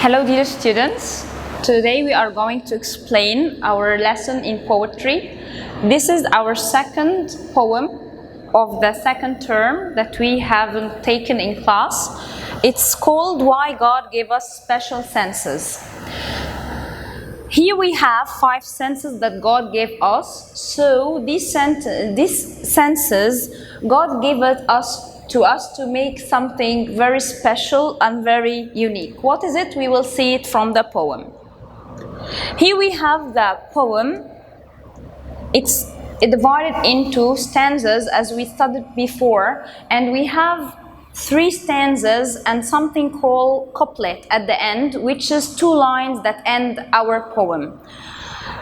Hello dear students, today we are going to explain our lesson in poetry. This is our second poem of the second term that we haven't taken in class. It's called Why God Gave Us Special Senses. Here we have 5 senses that God gave us. So these senses God gave it to us to make something very special and very unique. What is it? We will see it from the poem. Here we have the poem. It's divided into stanzas as we studied before, and we have 3 stanzas and something called couplet at the end, which is 2 lines that end our poem.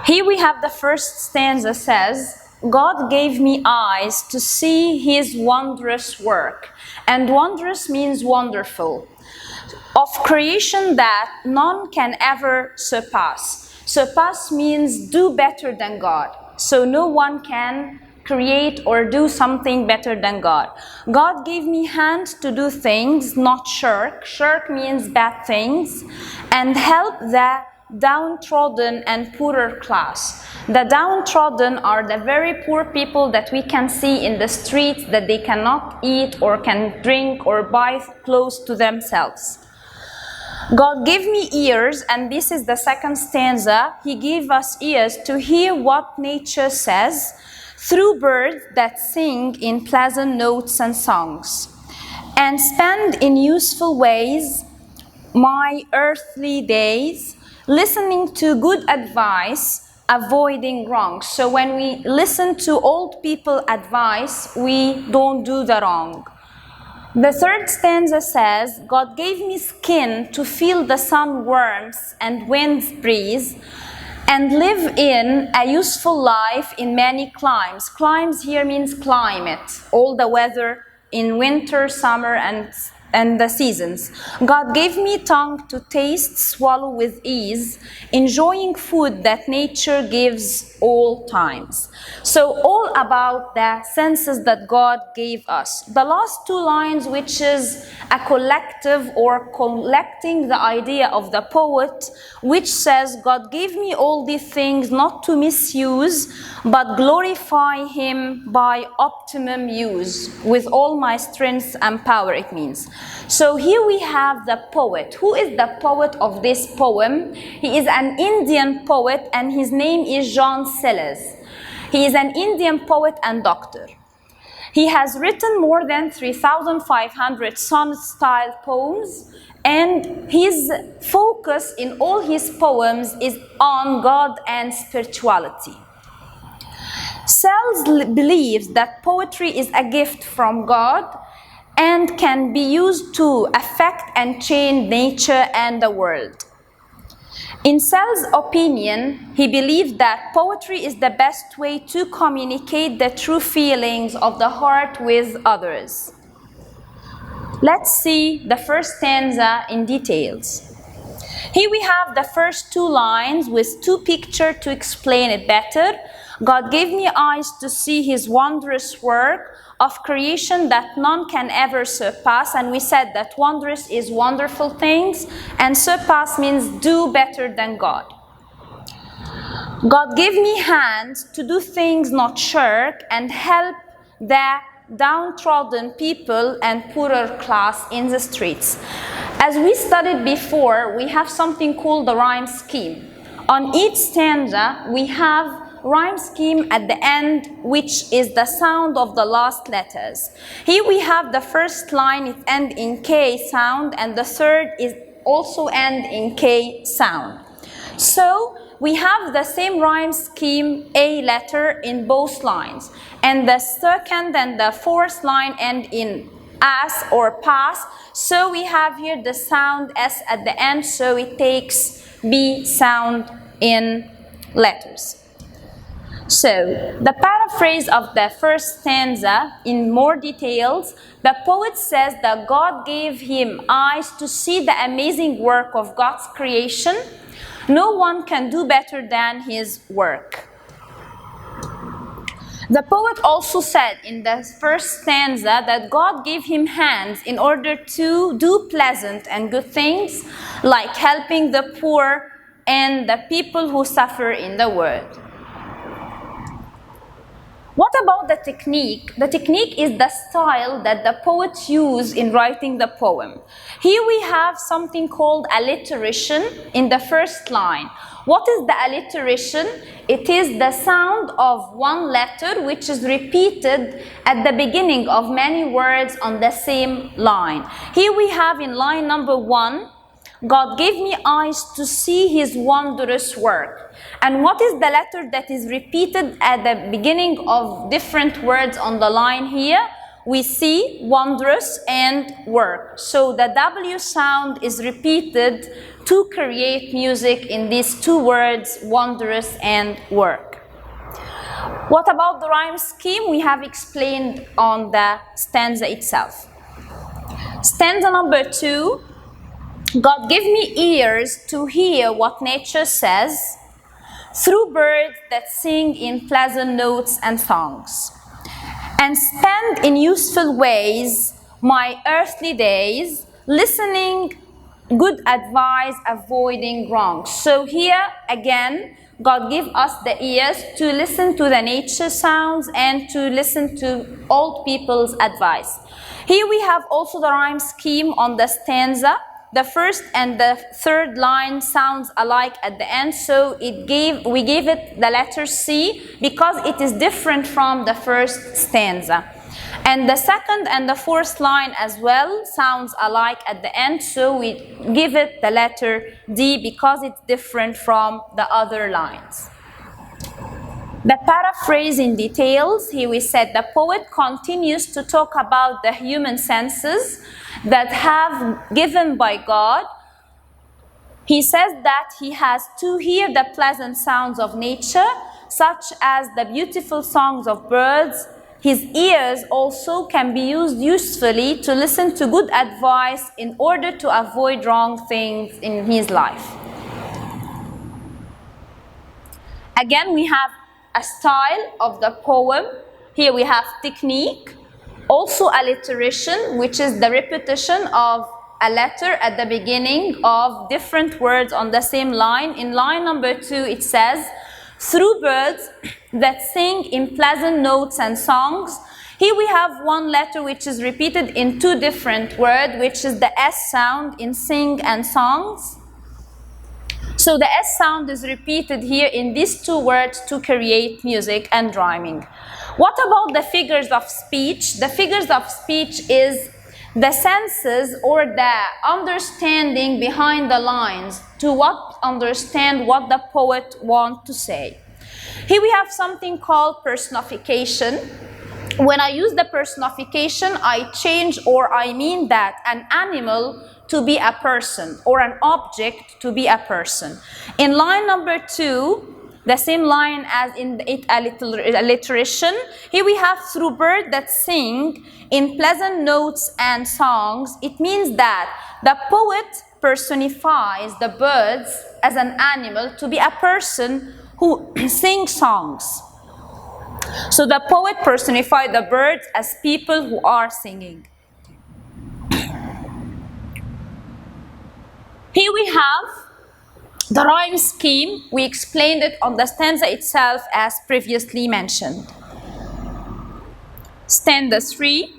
Here we have the first stanza says, God gave me eyes to see His wondrous work. And wondrous means wonderful. Of creation that none can ever surpass. Surpass means do better than God. So no one can create or do something better than God. God gave me hands to do things, not shirk. Shirk means bad things. And help the downtrodden and poorer class. The downtrodden are the very poor people that we can see in the streets that they cannot eat or can drink or buy clothes to themselves. God gave me ears, and this is the second stanza. He gave us ears to hear what nature says through birds that sing in pleasant notes and songs, and spend in useful ways my earthly days, listening to good advice, avoiding wrong. So when we listen to old people advice, we don't do the wrong. The third stanza says, God gave me skin to feel the sun warmth and wind's breeze, and live in a useful life in many climes. Climes here means climate, all the weather in winter, summer, and the seasons. God gave me tongue to taste, swallow with ease, enjoying food that nature gives all times. So all about the senses that God gave us. The last 2 lines, which is a collective or collecting the idea of the poet, which says, God gave me all these things not to misuse, but glorify Him by optimum use, with all my strength and power, it means. So here we have the poet. Who is the poet of this poem? He is an Indian poet, and his name is John Sellers. He is an Indian poet and doctor. He has written more than 3,500 sonnet-style poems, and his focus in all his poems is on God and spirituality. Sellers believes that poetry is a gift from God and can be used to affect and change nature and the world. In Sellers' opinion, he believed that poetry is the best way to communicate the true feelings of the heart with others. Let's see the first stanza in details. Here we have the first 2 lines with 2 pictures to explain it better. God gave me eyes to see His wondrous work of creation that none can ever surpass. And we said that wondrous is wonderful things, and surpass means do better than God. God gave me hands to do things not shirk, and help the downtrodden people and poorer class in the streets. As we studied before, we have something called the rhyme scheme. On each stanza, we have rhyme scheme at the end, which is the sound of the last letters. Here we have the first line, it ends in K sound, and the third is also end in K sound. So we have the same rhyme scheme, A letter, in both lines. And the second and the fourth line end in as or pass. So we have here the sound S at the end, so it takes B sound in letters. So, the paraphrase of the first stanza in more details, the poet says that God gave him eyes to see the amazing work of God's creation. No one can do better than His work. The poet also said in the first stanza that God gave him hands in order to do pleasant and good things, like helping the poor and the people who suffer in the world. What about the technique? The technique is the style that the poets use in writing the poem. Here we have something called alliteration in the first line. What is the alliteration? It is the sound of one letter which is repeated at the beginning of many words on the same line. Here we have in line number 1, God gave me eyes to see his wondrous work. And what is the letter that is repeated at the beginning of different words on the line here? We see wondrous and work. So the W sound is repeated to create music in these two words, wondrous and work. What about the rhyme scheme? We have explained on the stanza itself. Stanza number 2. God give me ears to hear what nature says, through birds that sing in pleasant notes and songs, and spend in useful ways my earthly days, listening good advice, avoiding wrong. So here again, God give us the ears to listen to the nature sounds and to listen to old people's advice. Here we have also the rhyme scheme on the stanza. The first and the third line sounds alike at the end, so we gave it the letter C because it is different from the first stanza. And the second and the fourth line as well sounds alike at the end, so we give it the letter D because it's different from the other lines. The paraphrase in details, here we said the poet continues to talk about the human senses that have given by God. He says that he has to hear the pleasant sounds of nature, such as the beautiful songs of birds. His ears also can be used usefully to listen to good advice in order to avoid wrong things in his life. Again, we have a style of the poem. Here we have technique, also alliteration, which is the repetition of a letter at the beginning of different words on the same line. In line number 2, it says, through birds that sing in pleasant notes and songs. Here we have one letter which is repeated in two different words, which is the S sound in sing and songs. So the S sound is repeated here in these two words to create music and rhyming. What about the figures of speech? The figures of speech is the senses or the understanding behind the lines to understand what the poet wants to say. Here we have something called personification. When I use the personification, I change or I mean that an animal to be a person or an object to be a person. In line number 2, the same line as in the alliteration, here we have through birds that sing in pleasant notes and songs. It means that the poet personifies the birds as an animal to be a person who sings songs. So the poet personified the birds as people who are singing. Here we have the rhyme scheme. We explained it on the stanza itself as previously mentioned. Stanza 3.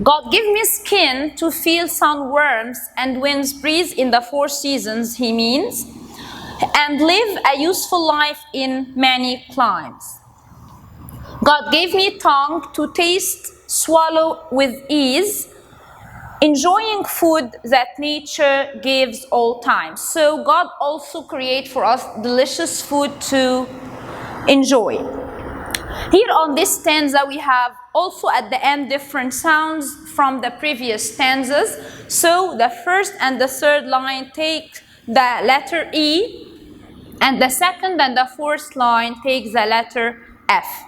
God give me skin to feel sun worms and winds breeze in the 4 seasons, he means, and live a useful life in many climes. God gave me tongue to taste, swallow with ease, enjoying food that nature gives all time. So God also creates for us delicious food to enjoy. Here on this stanza we have also at the end different sounds from the previous stanzas. So the first and the third line take the letter E, and the second and the fourth line takes the letter F.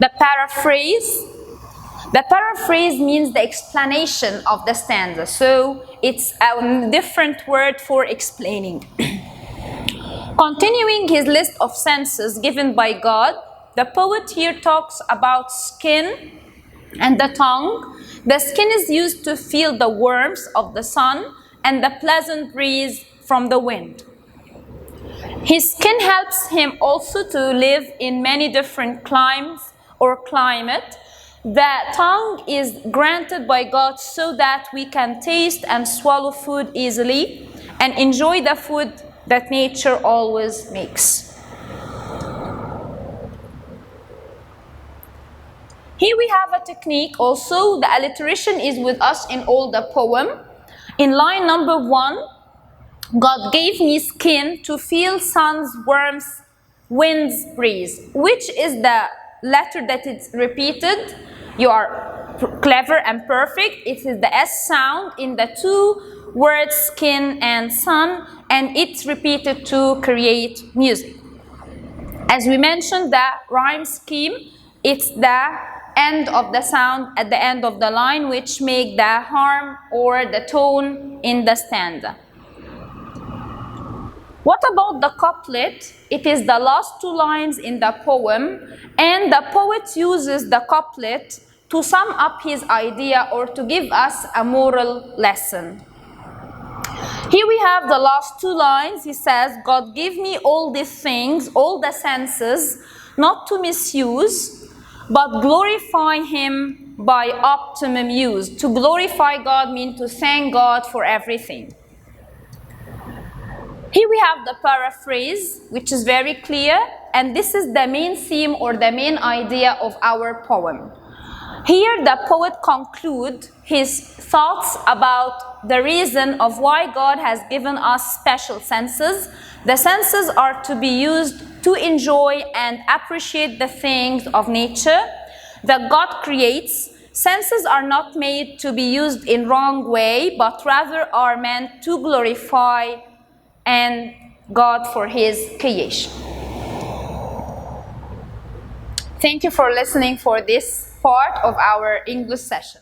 The paraphrase. The paraphrase means the explanation of the stanza. So it's a different word for explaining. Continuing his list of senses given by God, the poet here talks about skin and the tongue. The skin is used to feel the warmth of the sun and the pleasant breeze from the wind. His skin helps him also to live in many different climes or climate. The tongue is granted by God so that we can taste and swallow food easily and enjoy the food that nature always makes. Here we have a technique also. The alliteration is with us in all the poem. In line number 1, God gave me skin to feel sun's warmth, wind's breeze. Which is the letter that is repeated? You are clever and perfect. It is the S sound in the two words skin and sun, and it's repeated to create music. As we mentioned, the rhyme scheme, it's the end of the sound at the end of the line which make the harm or the tone in the stanza. What about the couplet? It is the last 2 lines in the poem, and the poet uses the couplet to sum up his idea or to give us a moral lesson. Here we have the last 2 lines. He says, God give me all these things, all the senses, not to misuse, but glorify him by optimum use. To glorify God means to thank God for everything. Here we have the paraphrase, which is very clear, and this is the main theme or the main idea of our poem. Here the poet concludes his thoughts about the reason of why God has given us special senses. The senses are to be used to enjoy and appreciate the things of nature that God creates. Senses are not made to be used in wrong way, but rather are meant to glorify and God for his creation. Thank you for listening for this part of our English session.